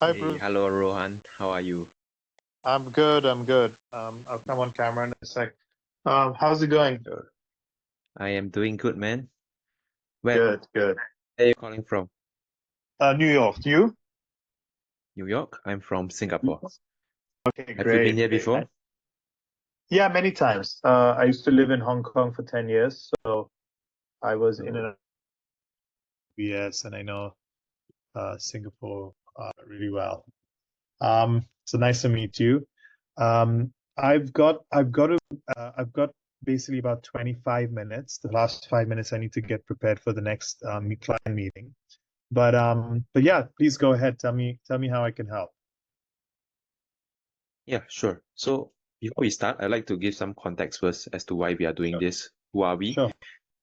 Hi, Hey, Bruce. hello Rohan. How are you? I'm good. I'm good. I'll come on camera in a sec. How's it going? Sure. I am doing good, man. Where Good, good. are you calling from? New York. You? New York? I'm from Singapore. Okay, Have you been great, here great. before? Yeah, many times. I used to live in Hong Kong for 10 years, so I was in and Oh, out of BS, and I know Singapore really well. So nice to meet you. I've got basically about 25 minutes. The last 5 minutes I need to get prepared for the next client meeting. But yeah, please go ahead. Tell me how I can help. yeah, sure. So before we start, I'd like to give some context first as to why we are doing Sure. this. Who are we? Sure.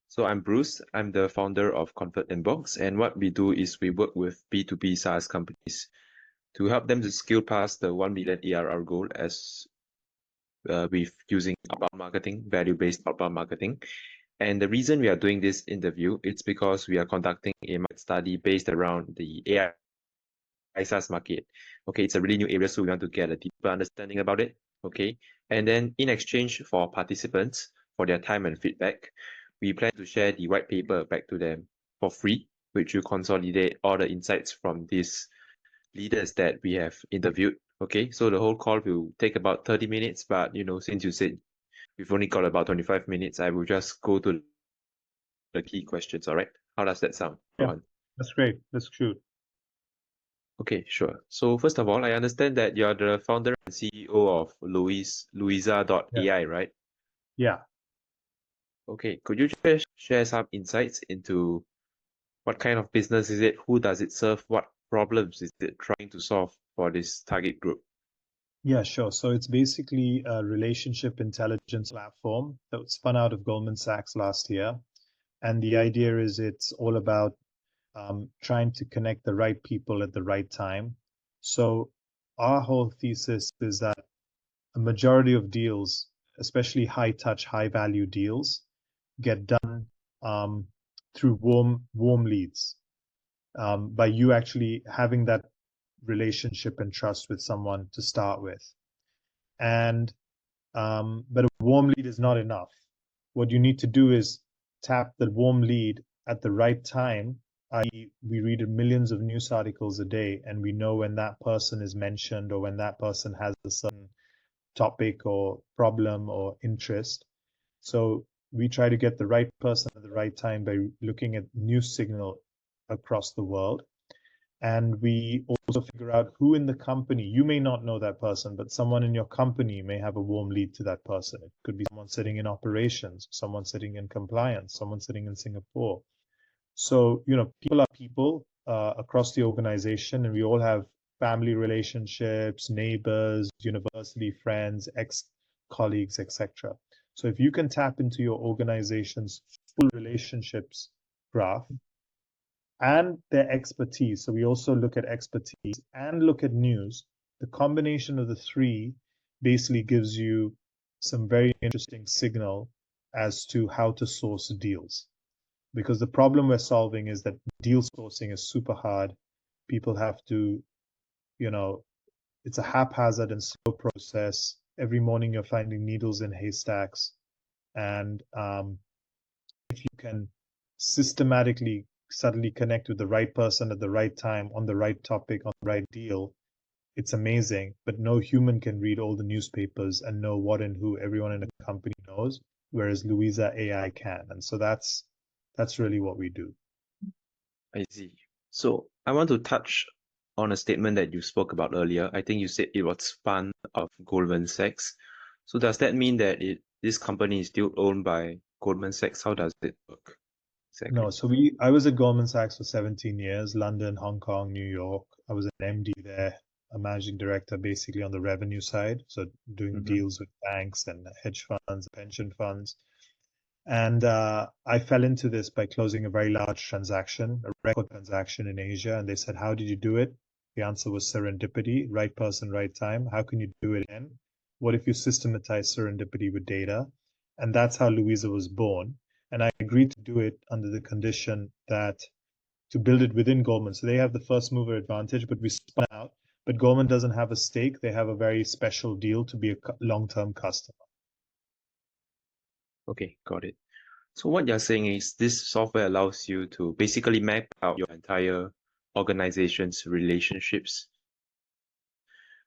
So I'm Bruce. I'm the founder of Convert Inbox, and what we do is we work with B2B SaaS companies to help them to scale past the 1 million ARR goal as with using outbound marketing, value-based outbound marketing. And the reason we are doing this interview, it's because we are conducting a market study based around the AI SaaS market. Okay, it's a really new area, so we want to get a deeper understanding about it. Okay, and then in exchange for participants, for their time and feedback, we plan to share the white paper back to them for free, which will consolidate all the insights from these leaders that we have interviewed. Okay, so the whole call will take about 30 minutes, but since you said we've only got about 25 minutes, I will just go to the key questions, all right? How does that sound, Yeah, Rohan? that's great. Let's shoot. Okay, sure. So first of all, I understand that you're the founder and CEO of Yeah. Louisa.ai, right? Yeah. Okay, could you just share some insights into what kind of business is it? Who does it serve? What problems is it trying to solve for this target group? Yeah, sure. So it's basically a relationship intelligence platform that was spun out of Goldman Sachs last year. And the idea is it's all about trying to connect the right people at the right time. So our whole thesis is that a majority of deals, especially high touch, high value deals, get done um, through warm leads, by you actually having that relationship and trust with someone to start with. And but a warm lead is not enough. What you need to do is tap the warm lead at the right time. I.e., we read millions of news articles a day, and we know when that person is mentioned or when that person has a certain topic or problem or interest. So we try to get the right person at the right time by looking at news signal across the world. And we also figure out who in the company, you may not know that person, but someone in your company may have a warm lead to that person. It could be someone sitting in operations, someone sitting in compliance, someone sitting in Singapore. So, people are people across the organization, and we all have family relationships, neighbors, university friends, ex-colleagues, etc. So if you can tap into your organization's full relationships graph and their expertise, so we also look at expertise and look at news, the combination of the three basically gives you some very interesting signal as to how to source deals. Because the problem we're solving is that deal sourcing is super hard. People have to, you know, it's a haphazard and slow process. Every morning you're finding needles in haystacks. And if you can systematically suddenly connect with the right person at the right time on the right topic on the right deal, it's amazing. But no human can read all the newspapers and know what and who everyone in a company knows, whereas Louisa AI can. And so that's really what we do. I see. So I want to touch on a statement that you spoke about earlier. I think you said it was spun of Goldman Sachs. So does that mean that this company is still owned by Goldman Sachs? How does it work No, exactly? so I was at Goldman Sachs for 17 years, London, Hong Kong, New York. I was an MD there, a managing director basically on the revenue side, so doing Mm-hmm. deals with banks and hedge funds, pension funds. And I fell into this by closing a very large transaction, a record transaction in Asia. And they said, "How did you do it?" The answer was serendipity, right person, right time. How can you do it again? What if you systematize serendipity with data? And that's how Louisa was born. And I agreed to do it under the condition that to build it within Goldman. So they have the first mover advantage, but we spun out. but Goldman doesn't have a stake. They have a very special deal to be a long-term customer. Okay, got it. So what you're saying is this software allows you to basically map out your entire organization's relationships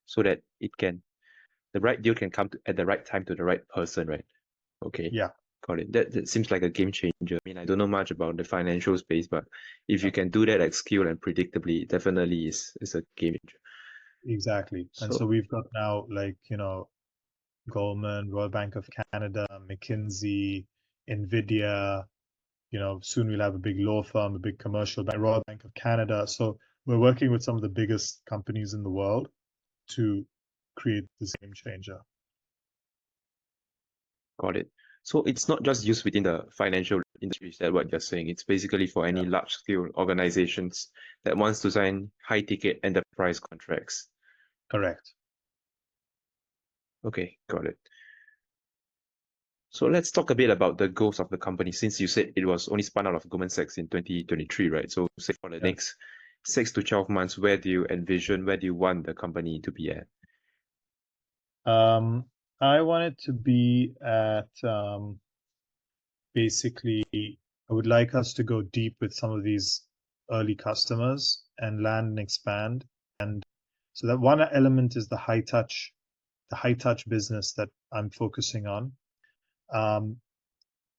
so that the right deal can come at the right time to the right person, right? Okay. Yeah. Got it. That seems like a game changer. I mean, I don't know much about the financial space, but if Yeah. you can do that at scale and predictably, it definitely is a game changer. Exactly. And so we've got now, like, Goldman, Royal Bank of Canada, McKinsey, Nvidia, soon we'll have a big law firm, a big commercial bank, Royal Bank of Canada. So we're working with some of the biggest companies in the world to create this game changer. Got it. So it's not just used within the financial industry, is that what you're saying? It's basically for any Yeah. large-scale organizations that wants to sign high-ticket enterprise contracts. Correct. Okay, got it. So let's talk a bit about the goals of the company, since you said it was only spun out of Goldman Sachs in 2023, right? So say for the Yeah. next 6 to 12 months, where do you want the company to be at? I want it to be at basically, I would like us to go deep with some of these early customers and land and expand. And so that one element is the high touch business that I'm focusing on.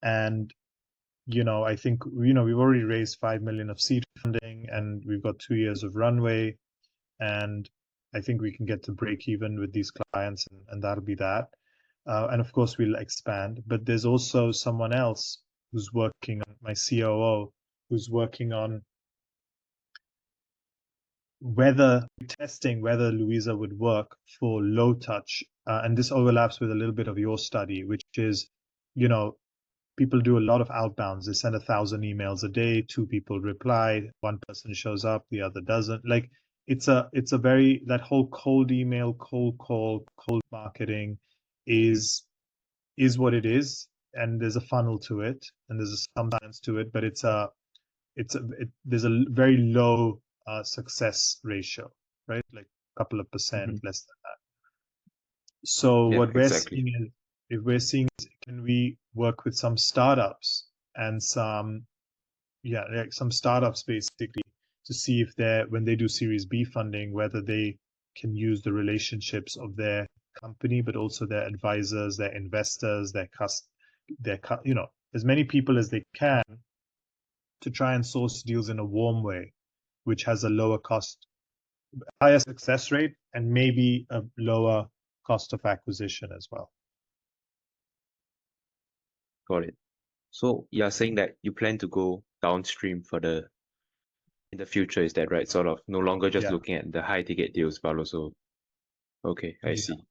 And I think we've already raised 5 million of seed funding, and we've got 2 years of runway, and I think we can get to break even with these clients, and that'll be that. And of course, we'll expand. But there's also someone else who's working on my COO, who's working on testing whether Louisa would work for low touch. And this overlaps with a little bit of your study, which is, people do a lot of outbounds. They send 1,000 emails a day, 2 people reply, one person shows up, the other doesn't. Like it's a very, that whole cold email, cold call, cold marketing is what it is. And there's a funnel to it, and there's some science to it, but there's a very low success ratio, right? Like a couple of percent less than that. So Yeah, what we're exactly. seeing is, if we're seeing is, can we work with some startups and some startups basically, to see if when they do Series B funding, whether they can use the relationships of their company, but also their advisors, their investors, as many people as they can, to try and source deals in a warm way, which has a lower cost, higher success rate, and maybe a lower cost of acquisition as well. Got it. So you're saying that you plan to go downstream in the future, is that right? Sort of no longer just Yeah. looking at the high ticket deals, but also, okay, I Yeah. see.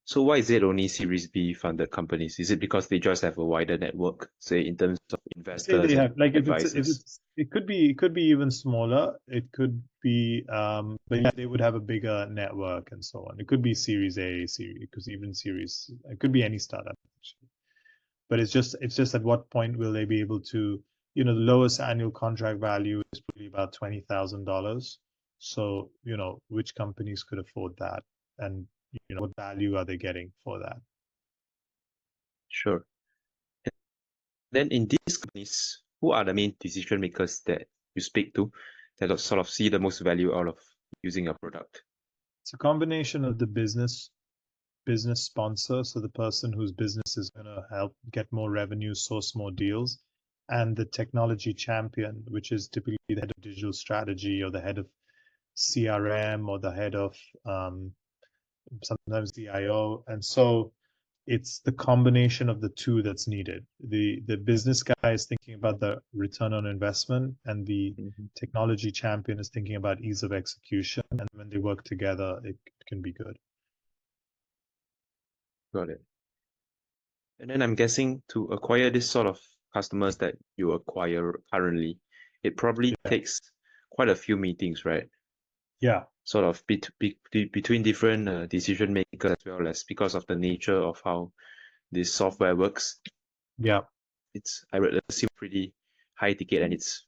So why is it only Series B funded companies? Is it because they just have a wider network, say in terms of I say they investors and have, like, advisors? it could be even smaller. It could be, but yeah, they would have a bigger network and so on. It could be Series A, because even Series, it could be any startup actually. But it's just at what point will they be able to, the lowest annual contract value is probably about $20,000. So, which companies could afford that, and what value are they getting for that? Sure. Then in these companies, who are the main decision makers that you speak to that sort of see the most value out of using a product? It's a combination of the business sponsor, so the person whose business is going to help get more revenue, source more deals, and the technology champion, which is typically the head of digital strategy or the head of CRM or the head of sometimes CIO. And so it's the combination of the two that's needed. The business guy is thinking about the return on investment, and the Mhm. technology champion is thinking about ease of execution. And when they work together, it can be good. Got it. And then I'm guessing to acquire this sort of customers that you acquire currently, it probably Yeah. takes quite a few meetings, right? Yeah. Sort of between different decision makers, as well as because of the nature of how this software works. Yeah. I would assume pretty high ticket, and it's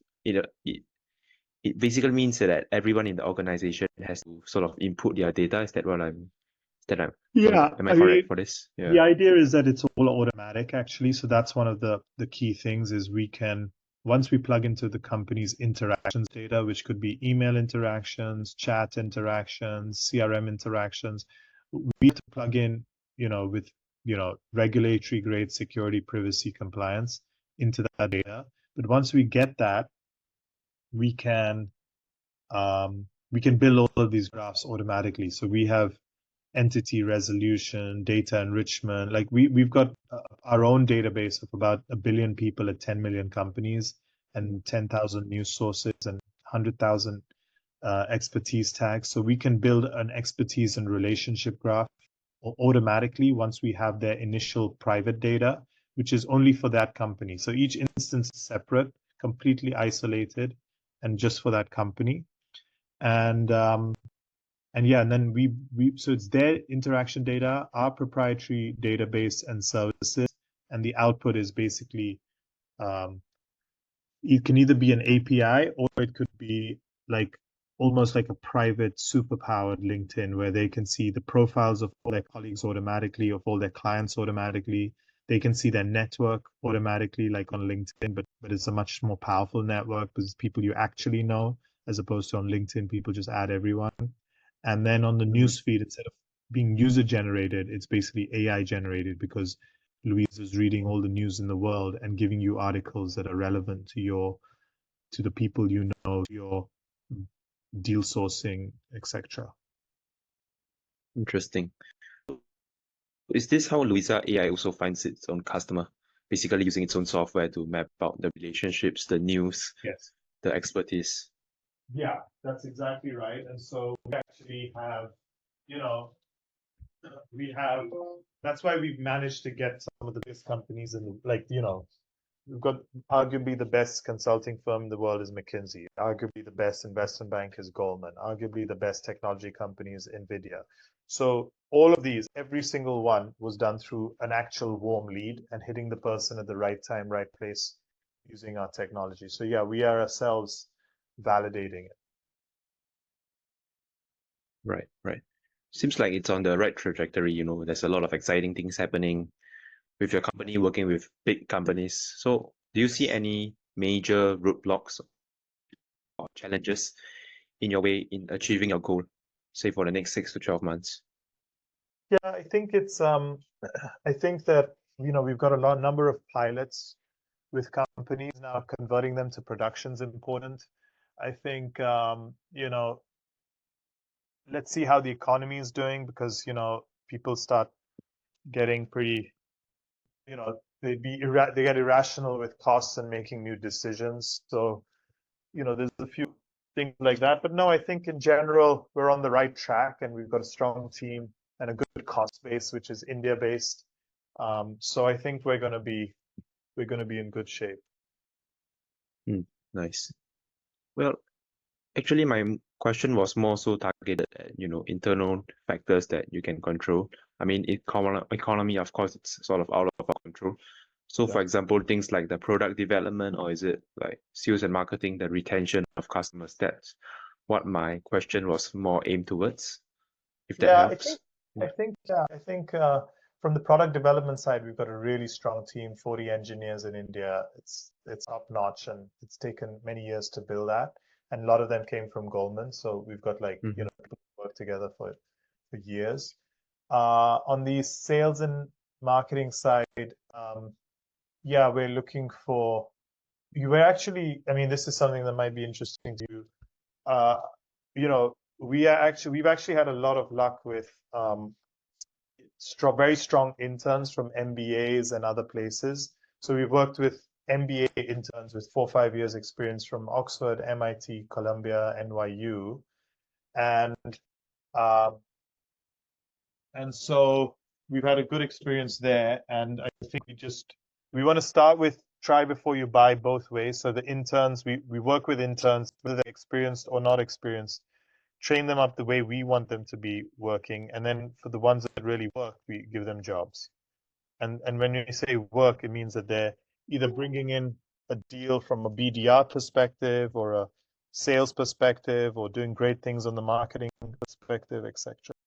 it basically means that everyone in the organization has to sort of input their data. Is that what Yeah, am I I correct mean, for this? the Yeah. idea is that it's all automatic actually. So that's one of the key things is we can once we plug into the company's interactions data, which could be email interactions, chat interactions, CRM interactions, we have to plug in, with regulatory grade security, privacy, compliance into that data. But once we get that, we can we can build all of these graphs automatically. So we have entity resolution, data enrichment. Like we've got our own database of about 1 billion people at 10 million companies and 10,000 news sources and 100,000 expertise tags. So we can build an expertise and relationship graph automatically once we have their initial private data, which is only for that company. So each instance is separate, completely isolated, and just for that company. And yeah, and then so it's their interaction data, our proprietary database and services, and the output is basically um, it can either be an API or it could be like almost like a private superpowered LinkedIn where they can see the profiles of all their colleagues automatically, of all their clients automatically. They can see their network automatically, like on LinkedIn, but it's a much more powerful network because it's people you actually know, as opposed to on LinkedIn, people just add everyone. And then on the Mhm. newsfeed, instead of being user generated, it's basically AI generated because Louise is reading all the news in the world and giving you articles that are relevant to the people you know, your deal sourcing, etc. Interesting. Is this how Louisa AI also finds its own customer? Basically using its own software to map out the relationships, the news, Yes. the expertise. Yeah, that's exactly right. And so we actually have, you know, we have, that's why we've managed to get some of the biggest companies in the, like, we've got arguably the best consulting firm in the world is McKinsey. Arguably the best investment bank is Goldman. Arguably the best technology company is Nvidia. So all of these, every single one was done through an actual warm lead and hitting the person at the right time, right place using our technology. So yeah, we are ourselves validating it. Right, right. Seems like it's on the right trajectory, there's a lot of exciting things happening with your company working with big companies. So do you see any major roadblocks or challenges in your way in achieving your goal, say for the next 6 to 12 months? Yeah, I think it's I think that we've got a number of pilots with companies now. Converting them to production is important. I think let's see how the economy is doing because people start getting pretty they get irrational with costs and making new decisions. So there's a few things like that. But no, I think in general we're on the right track and we've got a strong team and a good cost base, which is India based. So I think we're going to be in good shape. Nice. Well, actually, my question was more so targeted at, internal factors that you can control. I mean, economy, of course, it's sort of out of our control. So, Yeah. for example, things like the product development, or is it like sales and marketing, the retention of customers? That's what my question was more aimed towards, if that Yeah, I helps. think from the product development side, we've got a really strong team, 40 engineers in India. It's top notch and it's taken many years to build that. And a lot of them came from Goldman. So we've got Mm-hmm. people who work together for years. On the sales and marketing side, yeah, we're looking for, you were actually, I mean, this is something that might be interesting to you. Uh, we've actually had a lot of luck with very strong interns from MBAs and other places. So we've worked with MBA interns with 4 or 5 years experience from Oxford, MIT, Columbia, NYU, and um, so we've had a good experience there. And I think we want to start with try before you buy both ways. So the interns, we work with interns, whether they're experienced or not experienced, train them up the way we want them to be working. And then for the ones that really work, we give them jobs. And when we say work, it means that they're either bringing in a deal from a BDR perspective or a sales perspective or doing great things on the marketing perspective, etc.